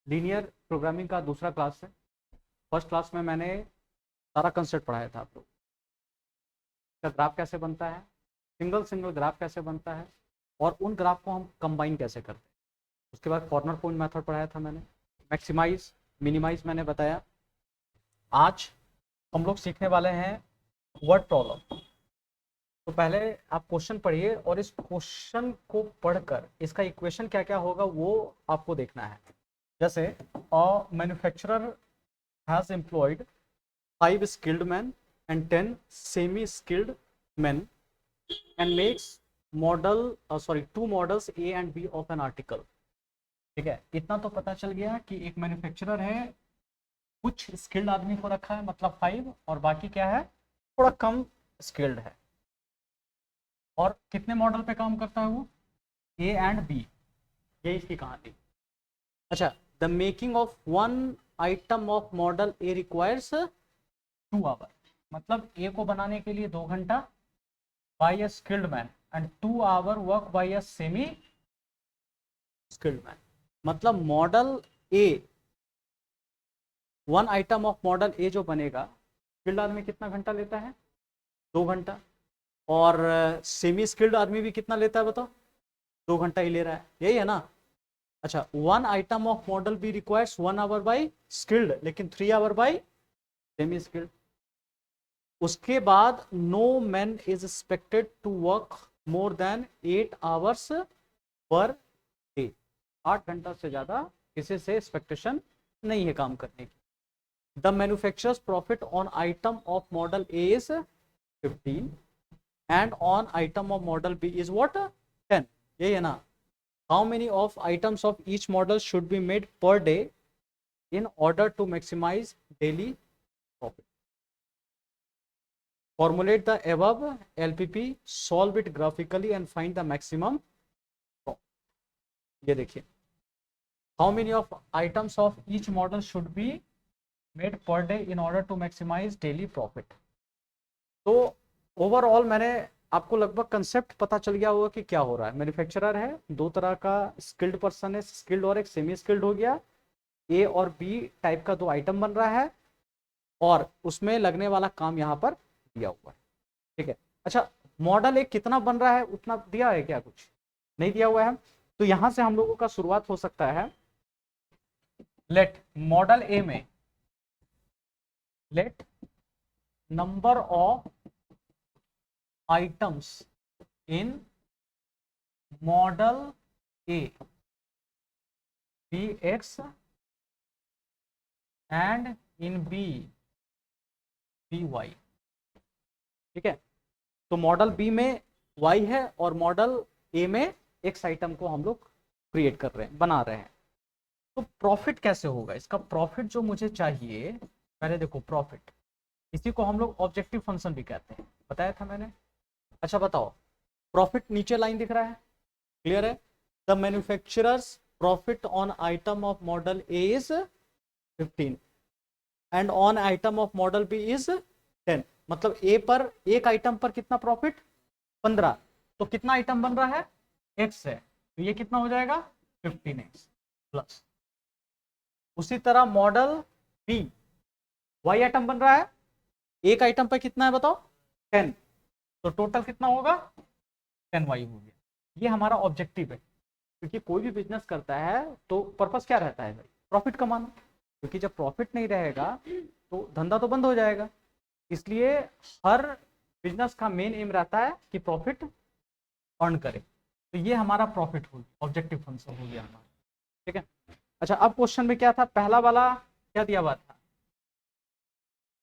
Linear programming का दूसरा class है। फर्स्ट क्लास में मैंने सारा कंसेप्ट पढ़ाया था आपको, इसका ग्राफ कैसे बनता है, सिंगल सिंगल ग्राफ कैसे बनता है और उन ग्राफ को हम कंबाइन कैसे करते हैं। उसके बाद कॉर्नर पॉइंट मेथड पढ़ाया था मैंने, मैक्सिमाइज मिनिमाइज मैंने बताया। आज हम लोग सीखने वाले हैं वर्ड प्रॉब्लम। तो पहले आप क्वेश्चन पढ़िए और इस क्वेश्चन को पढ़कर इसका इक्वेशन क्या क्या होगा वो आपको देखना है। जैसे a manufacturer has employed 5 skilled men and 10 semi skilled men and makes two models A and B of an article। ठीक है, इतना तो पता चल गया कि एक मैन्युफैक्चरर है, कुछ स्किल्ड आदमी को रखा है मतलब 5, और बाकी क्या है, थोड़ा कम स्किल्ड है। और कितने मॉडल पे काम करता है वो, ए एंड बी, ये इसकी कहानी। अच्छा, the making of one item of model A requires 2 hour, मतलब ए को बनाने के लिए 2 घंटा by a skilled man and 2 hour work by a semi skilled man. मतलब model A, one item of model A जो बनेगा, स्किल्ड आदमी कितना घंटा लेता है, 2 घंटा। और सेमी स्किल्ड आदमी भी कितना लेता है बताओ, 2 घंटा ही ले रहा है, यही है ना। अच्छा, one item of model B requires 1 hour by skilled लेकिन 3 आवर बाय सेमी स्किल्ड। उसके बाद no man is expected to work more than 8 hours per day. 8 घंटा से ज्यादा किसी से एक्सपेक्टेशन नहीं है काम करने की। The manufacturers profit on item of model A is 15 and on item of model B is what, 10, यही है ना। how many of items of each model should be made per day in order to maximize daily profit। formulate the above LPP, solve it graphically and find the maximum profit। ये देखिए, how many of items of each model should be made per day in order to maximize daily profit। तो overall मैंने आपको लगभग concept पता चल गया होगा कि क्या हो रहा है। मैन्युफैक्चरर है, 2 तरह का स्किल्ड पर्सन है, स्किल्ड और एक सेमी स्किल्ड हो गया। ए और बी टाइप का 2 आइटम बन रहा है और उसमें लगने वाला काम यहाँ पर दिया हुआ है। ठीक है, अच्छा मॉडल एक कितना बन रहा है उतना दिया है क्या, कुछ नहीं दिया हुआ है। तो यहां से हम लोगों का शुरुआत हो सकता है। लेट मॉडल ए में, let number of items in model A be X and in B be Y। ठीक है, तो मॉडल बी में Y है और मॉडल ए में X आइटम को हम लोग क्रिएट कर रहे हैं, बना रहे हैं। तो प्रॉफिट कैसे होगा, इसका प्रॉफिट जो मुझे चाहिए, पहले देखो प्रॉफिट, इसी को हम लोग ऑब्जेक्टिव फंक्शन भी कहते हैं, बताया था मैंने। अच्छा बताओ, प्रॉफिट नीचे लाइन दिख रहा है, क्लियर है। The manufacturers profit on item of model A is 15 and on item of model B is 10। मतलब ए पर एक आइटम पर कितना प्रॉफिट, 15। तो कितना आइटम बन रहा है, एक्स है, तो ये कितना हो जाएगा 15x प्लस। उसी तरह मॉडल बी, वाई आइटम बन रहा है, एक आइटम पर कितना है बताओ, 10, तो टोटल कितना होगा 10y हो गया। ये हमारा ऑब्जेक्टिव है, क्योंकि कोई भी बिजनेस करता है तो पर्पस क्या रहता है भाई, प्रॉफिट कमाना। क्योंकि जब प्रॉफिट नहीं रहेगा तो धंधा तो बंद हो जाएगा। इसलिए हर बिजनेस का मेन एम रहता है कि प्रॉफिट अर्न करे। तो ये हमारा प्रॉफिट हो गया, ऑब्जेक्टिव फंक्शन हो गया हमारा। ठीक है, अच्छा अब क्वेश्चन में क्या था, पहला वाला क्या दिया हुआ था,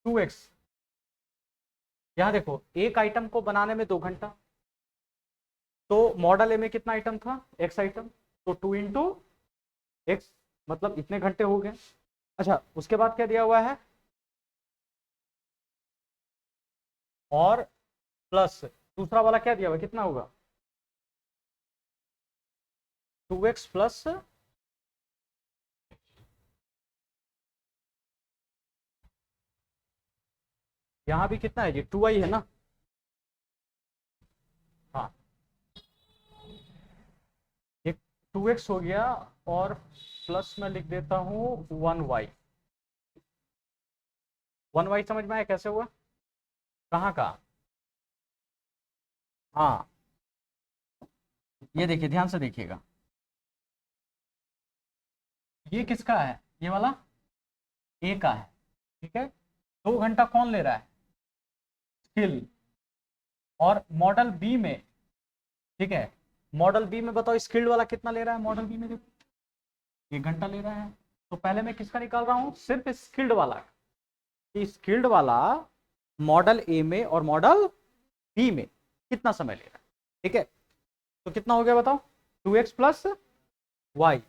2x। यहाँ देखो एक आइटम को बनाने में 2 घंटा, तो मॉडल ए में कितना आइटम था, एक्स आइटम, तो 2 इंटू एक्स, मतलब इतने घंटे हो गए। अच्छा उसके बाद क्या दिया हुआ है, और प्लस दूसरा वाला क्या दिया हुआ है, कितना होगा 2x प्लस, यहां भी कितना है जी 2y है ना। हाँ, ये 2x हो गया और प्लस में लिख देता हूं 1y। 1y समझ में आया कैसे हुआ, कहाँ का? हाँ ये देखिए, ध्यान से देखिएगा, ये किसका है, ये वाला ए का है, ठीक है। 2 घंटा कौन ले रहा है, स्किल। और मॉडल बी में, ठीक है, मॉडल बी में बताओ स्किल्ड वाला कितना ले रहा है, मॉडल बी में देखो 1 घंटा ले रहा है। तो पहले मैं किसका निकाल रहा हूं, सिर्फ स्किल्ड वाला। स्किल्ड वाला मॉडल ए में और मॉडल बी में कितना समय ले रहा है, ठीक है। तो कितना हो गया बताओ, 2x प्लस वाई,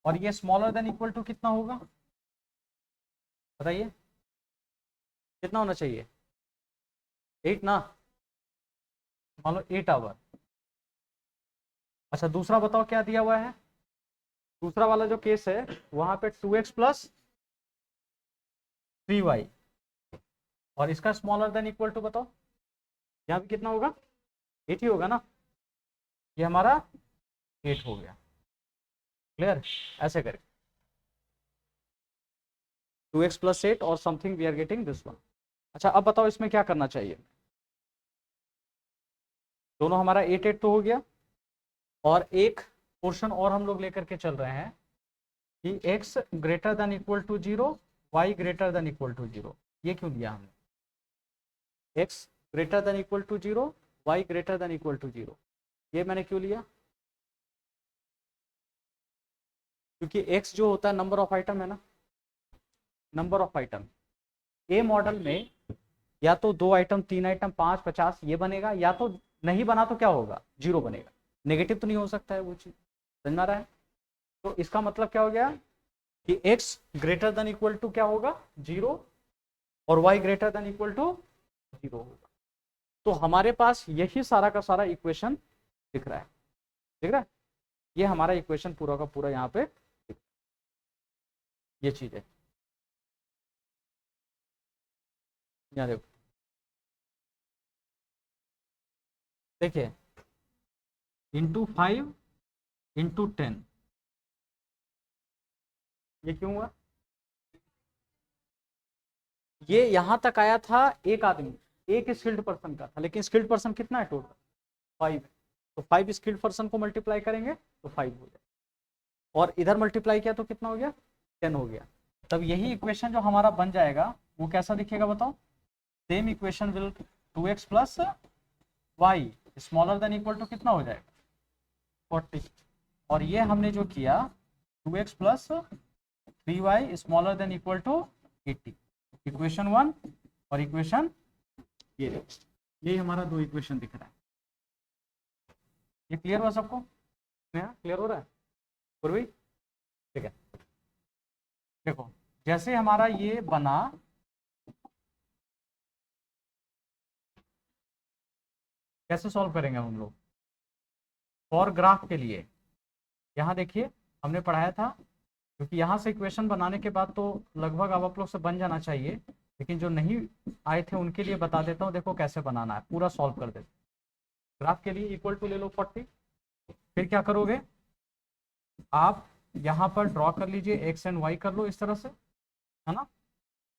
और ये स्मॉलर देन इक्वल टू कितना होगा बताइए, कितना होना चाहिए, 8 ना, मान लो 8 आवर। अच्छा दूसरा बताओ क्या दिया हुआ है, दूसरा वाला जो केस है वहां पे 2x प्लस 3y, और इसका स्मॉलर देन इक्वल टू बताओ, यहाँ भी कितना होगा, 8 ही होगा ना, ये हमारा 8 हो गया। क्लियर, ऐसे करके 2x प्लस 8 और something we are getting this one. अच्छा अब बताओ इसमें क्या करना चाहिए, दोनों हमारा 8 तो हो गया, और एक पोर्शन और हम लोग लेकर के चल रहे हैं कि x greater than equal to 0, y greater than equal to 0। ये क्यों दिया हमने, x greater than equal to 0, y greater than equal to 0, ये मैंने क्यों लिया, क्योंकि x जो होता है नंबर ऑफ आइटम है ना, number of item. A model में या तो 2 आइटम, 3 आइटम, 5, 50 ये बनेगा, या तो नहीं बना तो क्या होगा, 0 बनेगा, नेगेटिव तो नहीं हो सकता है वो चीज, समझ में आ रहा है। तो इसका मतलब क्या हो गया कि x greater than equal to क्या होगा 0, और y greater than equal to 0 होगा। तो हमारे पास यही सारा का सारा इक्वेशन दिख रहा है, दिख रहा है, ये हमारा इक्वेशन पूरा का पूरा यहाँ पे ये चीज है, यहाँ देखो, देखिए इंटू 5 इंटू 10, ये क्यों हुआ, ये यहां तक आया था एक आदमी, एक स्किल्ड पर्सन का था, लेकिन स्किल्ड पर्सन कितना है टोटल 5, तो 5 स्किल्ड पर्सन को मल्टीप्लाई करेंगे तो 5 हो जाए, और इधर मल्टीप्लाई किया तो कितना हो गया 10 हो गया। तब यही इक्वेशन जो हमारा बन जाएगा वो कैसा दिखेगा बताओ, same equation will 2x plus Y smaller than equal to कितना हो जाएगा 40, और ये हमने जो किया 2x plus 3y smaller than equal to 80, equation 1 और इक्वेशन ये हमारा 2 इक्वेशन दिख रहा है। ये क्लियर हुआ सबको, क्लियर हो रहा है पूर्वी, ठीक है। देखो जैसे हमारा ये बना, कैसे सॉल्व करेंगे हम लोग, फॉर ग्राफ के लिए यहाँ देखिए हमने पढ़ाया था, क्योंकि यहाँ से इक्वेशन बनाने के बाद तो लगभग अब आप लोग से बन जाना चाहिए, लेकिन जो नहीं आए थे उनके लिए बता देता हूँ, देखो कैसे बनाना है, पूरा सॉल्व कर देते। ग्राफ के लिए इक्वल टू ले लो 40, फिर क्या करोगे आप यहाँ पर ड्रॉ कर लीजिए, एक्स एंड वाई कर लो इस तरह से, है ना।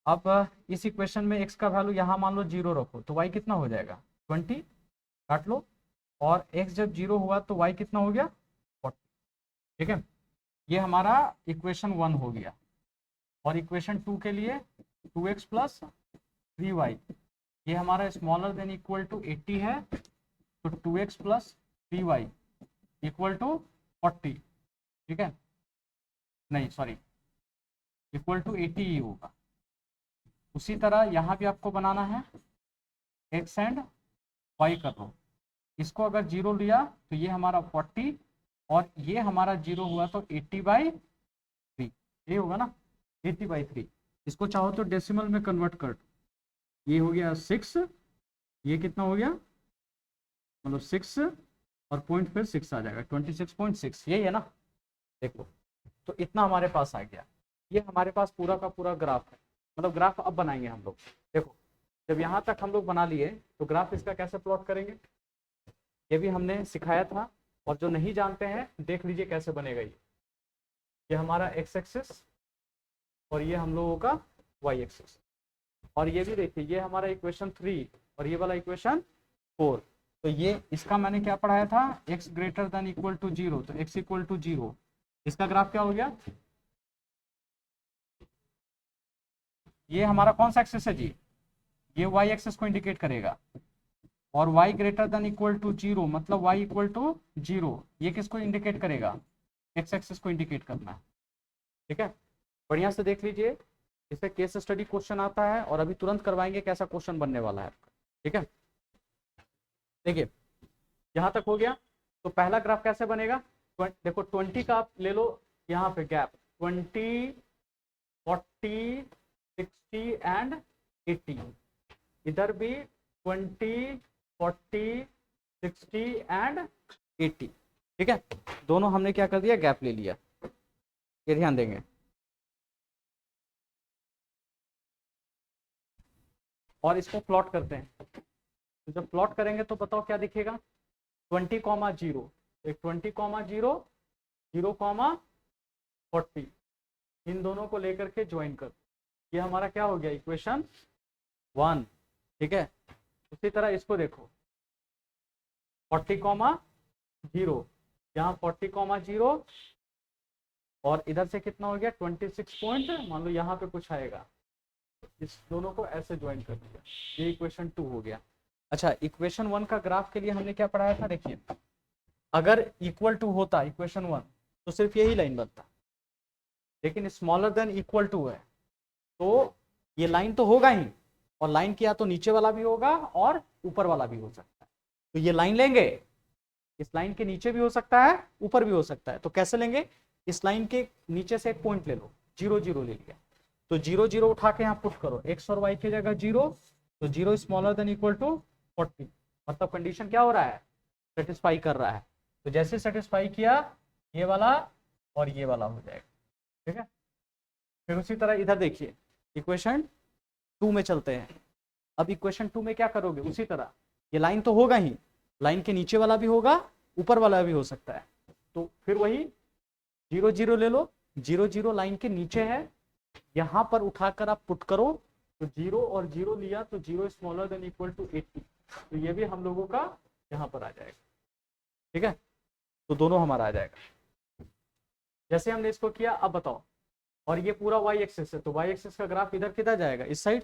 अब इस इक्वेशन में x का वैल्यू यहाँ मान लो 0 रखो, तो y कितना हो जाएगा 20, काट लो, और x जब 0 हुआ तो y कितना हो गया 40, ठीक है। ये हमारा इक्वेशन 1 हो गया, और इक्वेशन 2 के लिए 2x प्लस 3y, ये हमारा स्मॉलर देन इक्वल टू 80 है, तो 2x plus 3y equal to 40, ठीक है, नहीं सॉरी इक्वल टू 80 ही होगा। उसी तरह यहाँ भी आपको बनाना है, x एंड y कर लो, इसको अगर 0 लिया तो ये हमारा 40, और ये हमारा 0 हुआ तो 80/3, ये होगा ना 80/3। इसको चाहो तो डेसिमल में कन्वर्ट कर, ये हो गया 6, ये कितना हो गया मतलब 6 और पॉइंट फिर 6 आ जाएगा 26.6, यही है ना। देखो तो इतना हमारे पास आ गया, ये हमारे पास पूरा का पूरा ग्राफ है, मतलब ग्राफ अब बनाएंगे हम लोग। देखो जब यहाँ तक हम लोग बना लिए तो ग्राफ इसका कैसे प्लॉट करेंगे ये भी हमने सिखाया था, और जो नहीं जानते हैं देख लीजिए कैसे बनेगा। ये हमारा एक्स एक्सिस और ये हम लोगों का वाई एक्सिस, और ये भी देखिए ये हमारा इक्वेशन 3 और ये वाला इक्वेशन 4। तो ये इसका मैंने क्या पढ़ाया था, x greater than equal to 0, तो x इक्वल टू 0, इसका ग्राफ क्या हो गया, ये हमारा कौन सा एक्सिस है जी, ये y एक्सिस को इंडिकेट करेगा, और y greater than equal to 0 मतलब y इक्वल टू 0, ये किसको इंडिकेट करेगा, x एक्सिस को इंडिकेट करना है। ठीक है, बढ़िया से देख लीजिए, इससे केस स्टडी क्वेश्चन आता है और अभी तुरंत करवाएंगे कैसा क्वेश्चन बनने वाला है। ठीक है, देखिए यहां तक हो गया। तो पहला ग्राफ कैसे बनेगा, देखो 20 का आप ले लो यहाँ पे गैप, 20, 40, 60 एंड 80, इधर भी 20, 40, 60 एंड 80। ठीक है, दोनों हमने क्या कर दिया, गैप ले लिया, ये ध्यान देंगे। और इसको प्लॉट करते हैं, तो जब प्लॉट करेंगे तो बताओ क्या दिखेगा, 20,0, एक 20,0, 0,40, इन दोनों को लेकर के ज्वाइन कर, ये हमारा क्या हो गया, इक्वेशन 1। ठीक है, उसी तरह इसको देखो 40,0, यहाँ 40,0 और इधर से कितना हो गया 26 पॉइंट, मान लो यहाँ पे कुछ आएगा, इस दोनों को ऐसे ज्वाइन कर दिया, ये इक्वेशन 2 हो गया। अच्छा, इक्वेशन 1 का ग्राफ के लिए हमने क्या पढ़ाया था, देखिए अगर इक्वल टू होता इक्वेशन 1 तो सिर्फ यही लाइन बनता, लेकिन स्मॉलर देन इक्वल टू है तो ये लाइन तो होगा ही, और लाइन किया तो नीचे वाला भी होगा और ऊपर वाला भी हो सकता है। तो ये लाइन लेंगे, इस लाइन के नीचे भी हो सकता है ऊपर भी हो सकता है, तो कैसे लेंगे, इस लाइन के नीचे से एक पॉइंट ले लो, 0, 0 ले लिया, तो 0, 0 उठा के यहाँ पुट करो, x और y की जगह 0, तो 0 स्मॉलर देन इक्वल टू 40, मतलब कंडीशन क्या हो रहा है, सेटिस्फाई कर रहा है। तो जैसे सेटिस्फाई किया ये वाला और ये वाला हो जाएगा। ठीक है, फिर उसी तरह इधर देखिए इक्वेशन 2 में चलते हैं। अब इक्वेशन 2 में क्या करोगे, उसी तरह ये लाइन तो होगा ही, लाइन के नीचे वाला भी होगा ऊपर वाला भी हो सकता है, तो फिर वही 0, 0 ले लो, 0, 0 लाइन के नीचे है, यहां पर उठाकर आप पुट करो, तो 0 और 0 लिया तो 0 स्मॉलर देन इक्वल टू 80, तो ये भी हम लोगों का यहाँ पर आ जाएगा। ठीक है, तो दोनों हमारा आ जाएगा। जैसे हमने इसको किया, अब बताओ, और ये पूरा y एक्सिस है, तो y एक्सिस का ग्राफ इधर किधर जाएगा, इस साइड,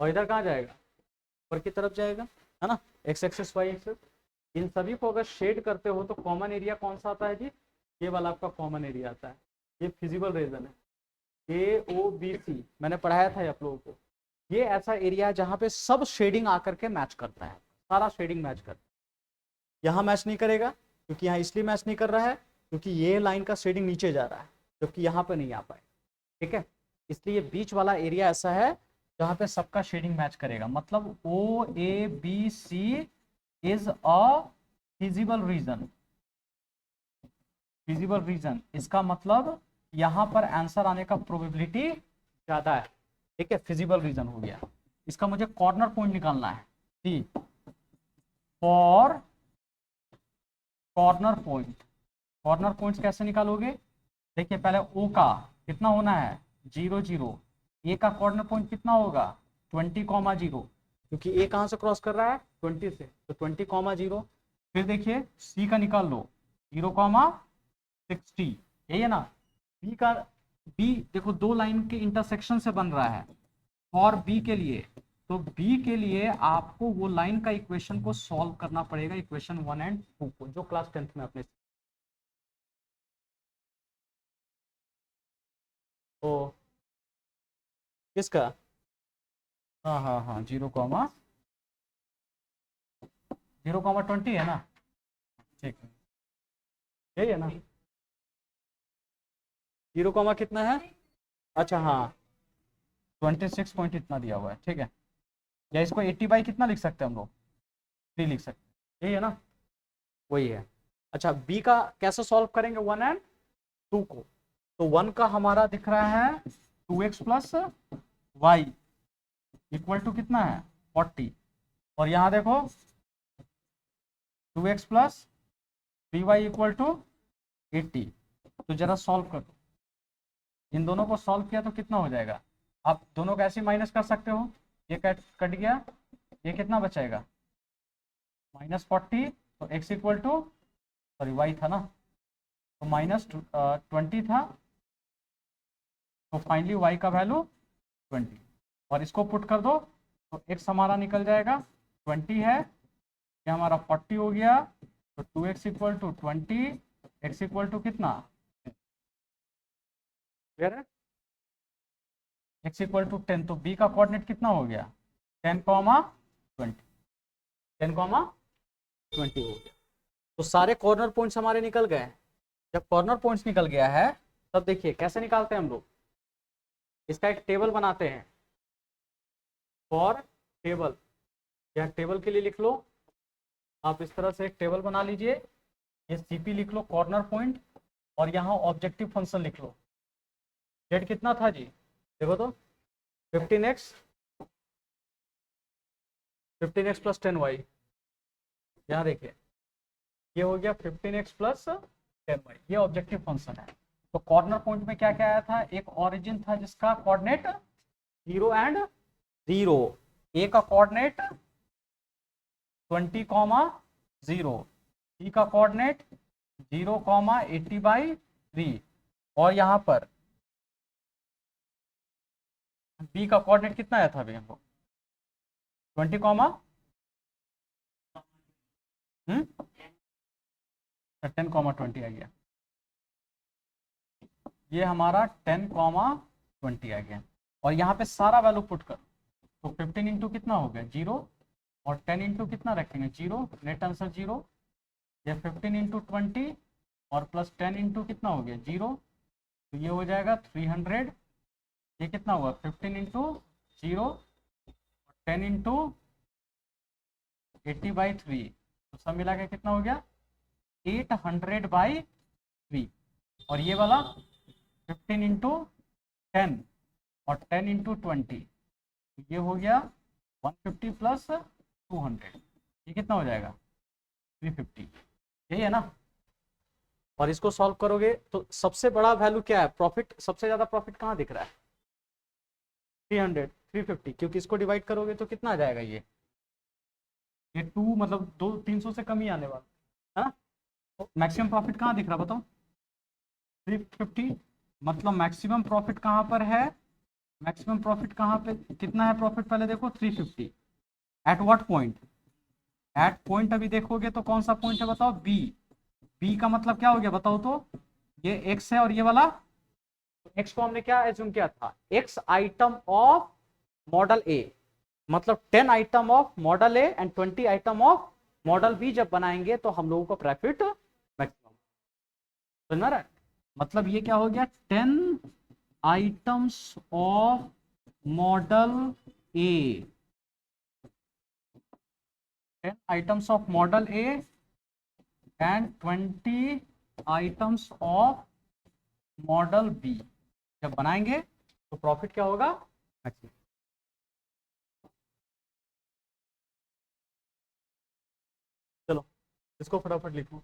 और इधर कहाँ जाएगा, ऊपर की तरफ जाएगा, है ना, x एक्सिस y एक्सिस। इन सभी को अगर शेड करते हो तो कॉमन एरिया कौन सा आता है जी, ये वाला आपका कॉमन एरिया आता है, ये फिजिबल रीजन है, AOBC मैंने पढ़ाया था आप लोगों को। ये ऐसा एरिया है जहां पे सब शेडिंग आकर के मैच करता है, सारा शेडिंग मैच करता है। यहाँ मैच नहीं करेगा क्योंकि यहाँ इसलिए मैच नहीं कर रहा है क्योंकि ये लाइन का शेडिंग नीचे जा रहा है, जबकि यहाँ पे नहीं आ पाए। ठीक है, इसलिए बीच वाला एरिया ऐसा है जहाँ पे सबका शेडिंग मैच करेगा, मतलब OABC is a feasible region. Feasible region इसका मतलब यहाँ पर आंसर आने का प्रोबेबिलिटी ज्यादा है। ठीक है, फिजिबल रीजन हो गया। इसका मुझे कॉर्नर पॉइंट निकालना है, C for corner point. Corner points कैसे निकालोगे, देखिए पहले O का कितना होना है 0, 0, A का कॉर्नर पॉइंट कितना होगा 20,0, क्योंकि A कहाँ से क्रॉस कर रहा है 20 से, तो 20,0। फिर देखिए C का निकाल लो 0,60, यही है ना। B का, B देखो दो लाइन के इंटरसेक्शन से बन रहा है, और B के लिए, तो B के लिए आपको वो लाइन का इक्वेशन को सॉल्व करना पड़ेगा, इक्वेशन 1 एंड 2 को, जो क्लास 10th में अपने। तो किसका, हाँ हाँ हाँ, 0,20 है ना, ठीक है, यही है ना, 0, कितना है, अच्छा हाँ 26 पॉइंट इतना दिया हुआ है। ठीक है, या इसको 80 बाई कितना लिख सकते हैं हम लोग, 3 लिख सकते हैं, यही है ना, वही है। अच्छा, बी का कैसे सॉल्व करेंगे 1 एंड 2 को, तो 1 का हमारा दिख रहा है 2x plus Y equal to कितना है 40, और यहाँ देखो 2x plus 3y equal to 80। तो जरा सॉल्व कर दो, इन दोनों को सॉल्व किया तो कितना हो जाएगा, आप दोनों को ऐसे माइनस कर सकते हो, ये कट गया, ये कितना बचेगा -40, तो x equal to, sorry y था ना, तो -20 था, तो फाइनली y का वैल्यू 20, और इसको पुट कर दो तो x हमारा निकल जाएगा 20 है, ये हमारा 40 हो गया, तो 2x equal to 20, x equal to कितना, क्लियर है, x इक्वल टू 10, तो b का कोऑर्डिनेट कितना हो गया 10, 20, 10, 20 हो गया। तो सारे कॉर्नर पॉइंट्स हमारे निकल गए। जब कॉर्नर पॉइंट्स निकल गया है तब देखिए कैसे निकालते हैं हम लोग, इसका एक टेबल बनाते हैं, फॉर टेबल, या टेबल के लिए लिख लो आप इस तरह से एक टेबल बना लीजिए, ये सीपी लिख लो कॉर्नर पॉइंट, और यहाँ ऑब्जेक्टिव फंक्शन लिख लो, जेड कितना था जी, देखो तो 15x प्लस 10y, यहाँ देखिए ये हो गया 15x प्लस 10y, ये ऑब्जेक्टिव फंक्शन है। तो कॉर्नर पॉइंट में क्या क्या आया था, एक ओरिजिन था जिसका कोऑर्डिनेट 0 एंड 0, ए का कोऑर्डिनेट 20, 0, बी का कोऑर्डिनेट 0, 80/3, और यहाँ पर बी का कोऑर्डिनेट कितना आया था अभी हमको 20, 10, 20 आ गया, ये हमारा 10, 20 आ गया, और यहाँ पे सारा वैल्यू पुट कर, तो 15 इंटू कितना हो गया 0, और 10 इंटू कितना रखेंगे 0, नेट आंसर 0, या 15 इंटू 20 और प्लस 10 इंटू कितना हो गया 0, तो ये हो जाएगा 300, ये कितना हुआ 15 इंटू 0, 10 इंटू 80/3, तो सब मिला के कितना हो गया 800/3, और ये वाला 15 इंटू 10 और 10 इंटू 20, ये हो गया 150 प्लस 200, ये कितना हो जाएगा 350, यही है ना। और इसको सॉल्व करोगे तो सबसे बड़ा वैल्यू क्या है, प्रॉफिट, सबसे ज्यादा प्रॉफिट कहाँ दिख रहा है 300, 350, क्योंकि इसको डिवाइड करोगे तो कितना आ जाएगा, ये 2 मतलब 300 से कम ही आने वाला है ना। तो मैक्सिमम प्रॉफिट कहाँ दिख रहा बताओ 350, मतलब मैक्सिमम प्रॉफिट कहाँ पर है, मैक्सिमम प्रॉफिट कहाँ पे, कितना है प्रॉफिट पहले देखो 350, at what point, at point अभी देखोगे तो कौन सा पॉइंट है बताओ बी, बी का मतलब क्या हो गया बताओ तो, ये एक्स है और ये वाला, एक्स को हमने क्या एज्यूम किया था, X item of model A, मतलब 10 item of model A and 20 item of model B जब बनाएंगे तो हम लोगों को प्रॉफिट मैक्सिमम, समझ रहा है, मतलब ये क्या हो गया 10 items of model A, 10 items of model A and 20 items of model B जब बनाएंगे तो प्रॉफिट क्या होगा मैक्सिमम। चलो इसको फटाफट लिखो,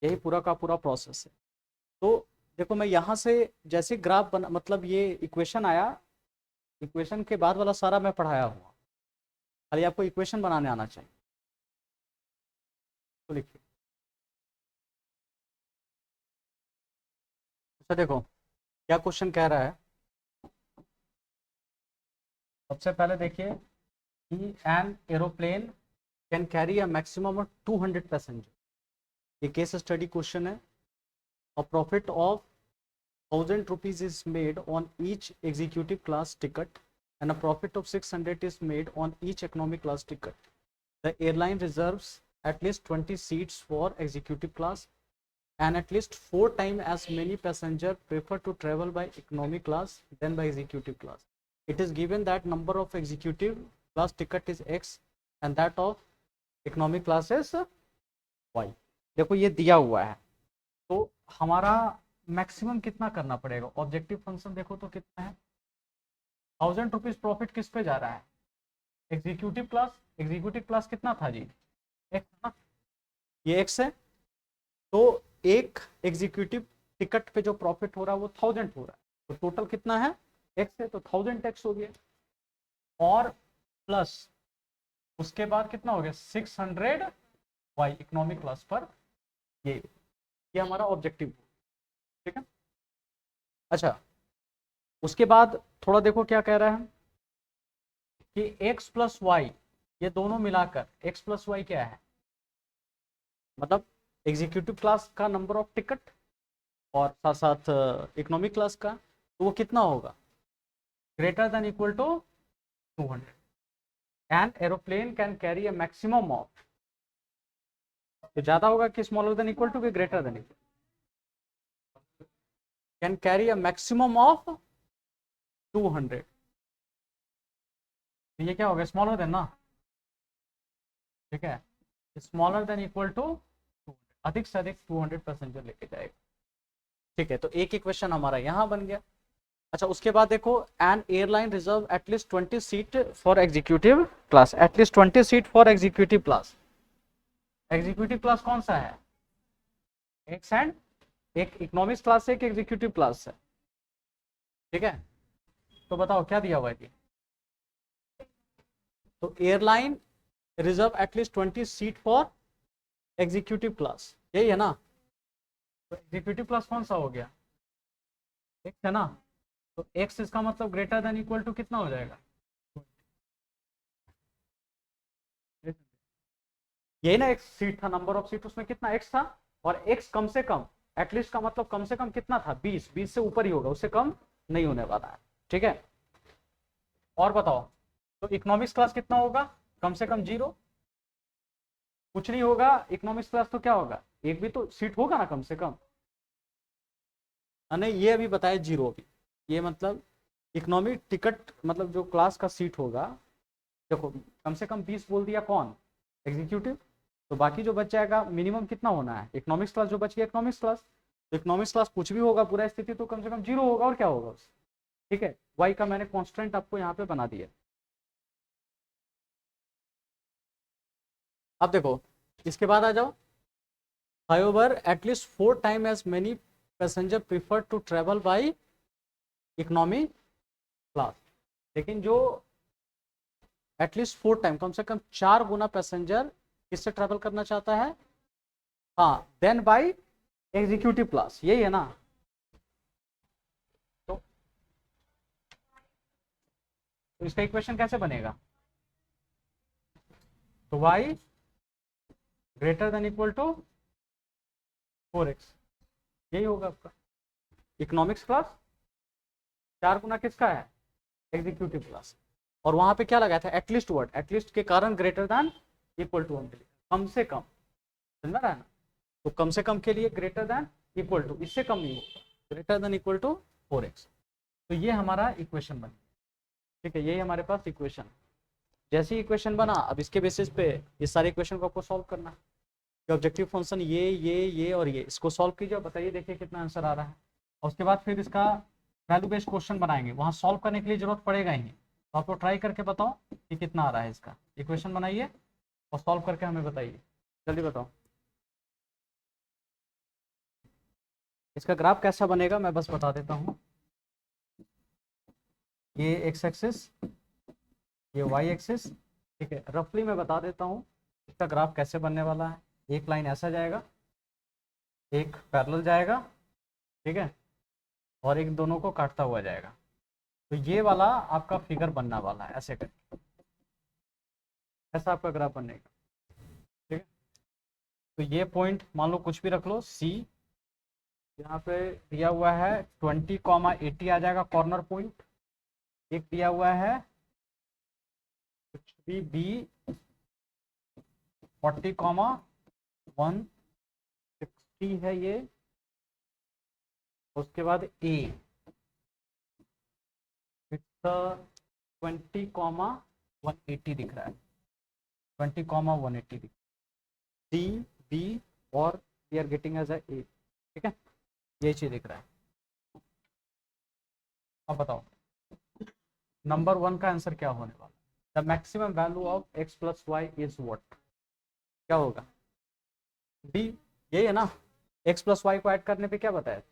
यही पूरा का पूरा प्रोसेस है। तो देखो मैं यहाँ से जैसे ग्राफ बना, मतलब ये इक्वेशन आया, इक्वेशन के बाद वाला सारा मैं पढ़ाया हुआ, खाली आपको इक्वेशन बनाने आना चाहिए। तो लिखिए, अच्छा देखो क्या क्वेश्चन कह रहा है, सबसे पहले देखिए कि N aeroplane can carry a maximum of 200 passenger, ये केस स्टडी क्वेश्चन है। अ profit of 1000 rupees is made on each executive class ticket and a profit of 600 is made on each economy class ticket. The airline reserves at least 20 seats for executive class and at least 4 times as many passengers prefer to travel by economy class than by executive class. It is given that number of executive class ticket is X and that of economy class is Y. देखो ये दिया हुआ है, तो हमारा maximum कितना करना पड़ेगा, ऑब्जेक्टिव फंक्शन देखो तो कितना है, 1000 रुपीज प्रॉफिट किस पे जा रहा है एग्जीक्यूटिव क्लास कितना था जी, एक्स ना, ये एक्स है। तो एक एग्जीक्यूटिव टिकट पे जो प्रॉफिट हो रहा है वो 1000 हो रहा है, तो टोटल कितना है, एक्स है, तो 1000 एक्स हो गया। और प्लस उसके बाद कितना हो गया 600 वाई इकोनॉमिक क्लास पर, ये हमारा ऑब्जेक्टिव, ठीक है। अच्छा, उसके बाद थोड़ा देखो क्या कह रहा है कि x प्लस वाई, ये दोनों मिलाकर x प्लस वाई क्या है, मतलब एग्जीक्यूटिव क्लास का नंबर ऑफ टिकट और साथ साथ इकोनॉमिक क्लास का, तो वो कितना होगा, greater than equal to 200। An aeroplane can carry a maximum of, तो ज्यादा होगा कि स्मॉलर देन इक्वल टू कि greater than equal, can carry a maximum of 200, तो ये क्या होगा, स्मॉलर देन ना, ठीक है, स्मॉलर देन इक्वल टू 200, अधिक से अधिक 200 पैसेंजर लेके जाएगा, ठीक है। तो एक इक्वेशन हमारा यहाँ बन गया। अच्छा, उसके बाद देखो, N airline reserve at least 20 seat for executive class, at least 20 seat for executive class. Executive class कौन सा है, एक्स एंड एक इकोनॉमिक्स क्लास है, एक एग्जीक्यूटिव क्लास है, ठीक है। तो बताओ क्या दिया हुआ है, तो airline reserve at least 20 seat for executive class, यही है ना। तो एग्जीक्यूटिव क्लास कौन सा हो गया, एक्स है ना, तो एक्स इसका मतलब ग्रेटर देन इक्वल टू कितना हो जाएगा, यही ना, एक सीट था, नंबर ऑफ सीट उसमें कितना एक्स था, और एक्स कम से कम, एटलीस्ट का मतलब कम से कम कितना था, 20 से ऊपर ही होगा, उससे कम नहीं होने वाला है, ठीक है। और बताओ, तो इकोनॉमिक्स क्लास कितना होगा, कम से कम 0, कुछ नहीं होगा इकोनॉमिक्स क्लास, तो क्या होगा, एक भी तो सीट होगा ना कम से कम, नहीं ये अभी बताया 0 अभी, ये मतलब इकोनॉमिक टिकट मतलब जो क्लास का सीट होगा, देखो कम से कम 20 बोल दिया कौन, एग्जीक्यूटिव, तो बाकी जो बच जाएगा मिनिमम कितना होना है, इकोनॉमिक्स क्लास जो बच गया इकोनॉमिक्स क्लास, तो इकोनॉमिक्स क्लास कुछ भी होगा पूरा स्थिति तो कम से कम 0 होगा, और क्या होगा उस, ठीक है। वाई का मैंने कॉन्स्टेंट आपको यहाँ पे बना दिया। अब देखो इसके बाद आ जाओ, however at least 4 times as many passenger prefer to travel by economy class, लेकिन जो एटलीस्ट 4 टाइम, कम से कम 4 गुना पैसेंजर किससे ट्रेवल करना चाहता है, हाँ, देन बाय एग्जीक्यूटिव क्लास, यही है ना। तो इसका इक्वेशन कैसे बनेगा, तो y greater than equal to 4x, यही होगा आपका इकोनॉमिक्स क्लास, 4 गुना किसका है, एग्जीक्यूटिव क्लास, और वहां पे क्या लगाया था, एटलीस्ट वर्ड, एटलीस्ट के कारण ग्रेटर देन इक्वल टू, कम से कम, समझ रहा है ना, तो कम से कम के लिए ग्रेटर देन इक्वल टू, इससे कम नहीं होगा, greater than equal to 4x, तो ये हमारा इक्वेशन बन, ठीक है, यही हमारे पास इक्वेशन। जैसे इक्वेशन बना, अब इसके बेसिस पे ये सारे इक्वेशन को आपको सॉल्व करना है, कि ऑब्जेक्टिव फंक्शन ये और ये, इसको सॉल्व कीजिए, बताइए देखिए कितना आंसर आ रहा है, और उसके बाद फिर इसका वैल्यू बेस्ड क्वेश्चन बनाएंगे, वहां सॉल्व करने के लिए जरूरत पड़ेगा ही नहीं, तो आपको ट्राई करके बताओ कि कितना आ रहा है, इसका इक्वेशन बनाइए और सॉल्व करके हमें बताइए, जल्दी बताओ। इसका ग्राफ कैसा बनेगा मैं बस बता देता हूँ, ये एक्स एक्सिस, ये वाई एक्सिस, ठीक है, रफली मैं बता देता हूँ इसका ग्राफ कैसे बनने वाला है। एक लाइन ऐसा जाएगा, एक पैरेलल जाएगा, ठीक है, और एक दोनों को काटता हुआ जाएगा, तो ये वाला आपका फिगर बनने वाला है, ऐसे करके ऐसा आपका ग्राफ बनेगा, ठीक है। तो ये पॉइंट मान लो कुछ भी रख लो, सी यहाँ पे दिया हुआ है 20,80 आ जाएगा कॉर्नर पॉइंट, एक दिया हुआ है कुछ भी बी 40,160 है ये, उसके बाद ए 20,180 दिख रहा है, 20,180 दिख, डी बी और we are getting as A, ठीक है, ये चीज दिख रहा है। अब बताओ नंबर 1 का आंसर क्या होने वाला the maximum value of X plus Y is what, क्या होगा? डी, यही है ना, एक्स प्लस वाई को ऐड करने पे क्या बताया था?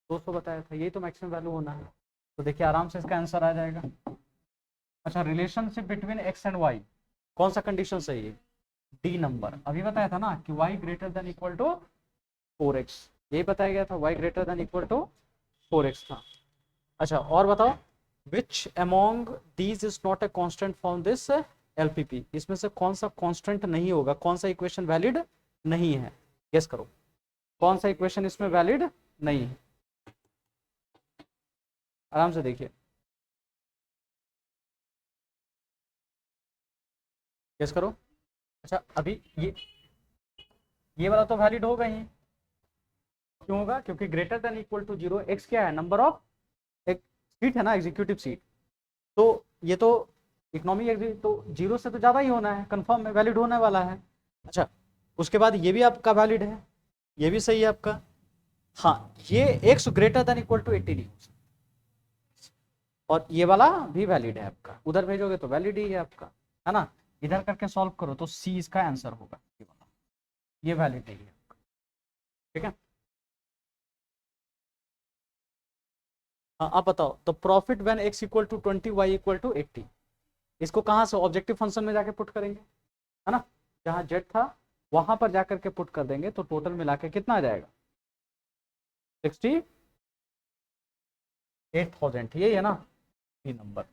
200 बताया था, यही तो मैक्सिमम वैल्यू होना है। तो देखिए आराम से इसका आंसर आ जाएगा। अच्छा, relationship between X and Y, कौन सा कंडीशन सही है? डी नंबर, अभी बताया था ना कि y greater than equal to 4x, यही बताया गया था, y greater than equal to 4x था। अच्छा और बताओ, which among these is not a constant form this LPP, इसमें से कौन सा कांस्टेंट नहीं होगा, कौन सा इक्वेशन वैलिड नहीं है? गेस करो, कौन सा इक्वेशन इसमें वैलिड नहीं है? आराम से देखिए, गेस करो। अच्छा अभी ये वाला तो वैलिड होगा ही, क्यों होगा? क्योंकि greater than equal to 0, X क्या है? नंबर ऑफ एक सीट है ना, एग्जीक्यूटिव सीट, तो ये तो इकोनॉमी एग्जिट तो 0 से तो ज़्यादा ही होना है, कंफर्म है, वैलिड होने वाला है। अच्छा उसके बाद ये भी आपका वैलिड है, ये भी सही है आपका। हाँ, ये X greater than equal to 80 नहीं, और ये वाला भी वैलिड है आपका, उधर भेजोगे तो वैलिड ही है आपका, है ना? इधर करके सॉल्व करो तो सी इसका आंसर होगा, ये वाला, ये वैलिड नहीं है आपका, ठीक है? हाँ आप बताओ, तो profit when X equal to 20 Y equal to 80, इसको कहाँ से ऑब्जेक्टिव फंक्शन में जाके पुट करेंगे, है ना? जहाँ जेड था वहां पर जाकर के पुट कर देंगे, तो टोटल मिला के कितना आ जाएगा? 68,000, यही है ना? ये नंबर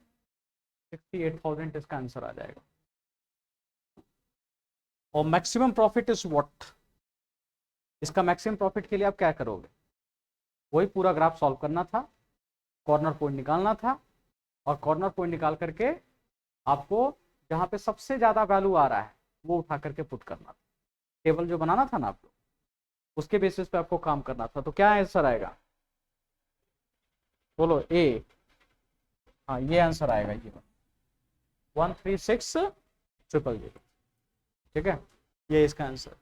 68,000 इसका आंसर आ जाएगा। और मैक्सिमम प्रॉफिट इज व्हाट, इसका मैक्सिमम प्रॉफिट के लिए आप क्या करोगे? वही पूरा ग्राफ सॉल्व करना था, कॉर्नर पॉइंट निकालना था, और कॉर्नर पॉइंट निकाल करके आपको जहां पे सबसे ज्यादा वैल्यू आ रहा है वो उठा करके पुट करना था, टेबल जो बनाना था ना आप लोग, उसके बेसिस पे आपको काम करना था। तो क्या आंसर आएगा? बोलो ए। हाँ ये आंसर आएगा, ये 136,000, ठीक है, ये इसका आंसर।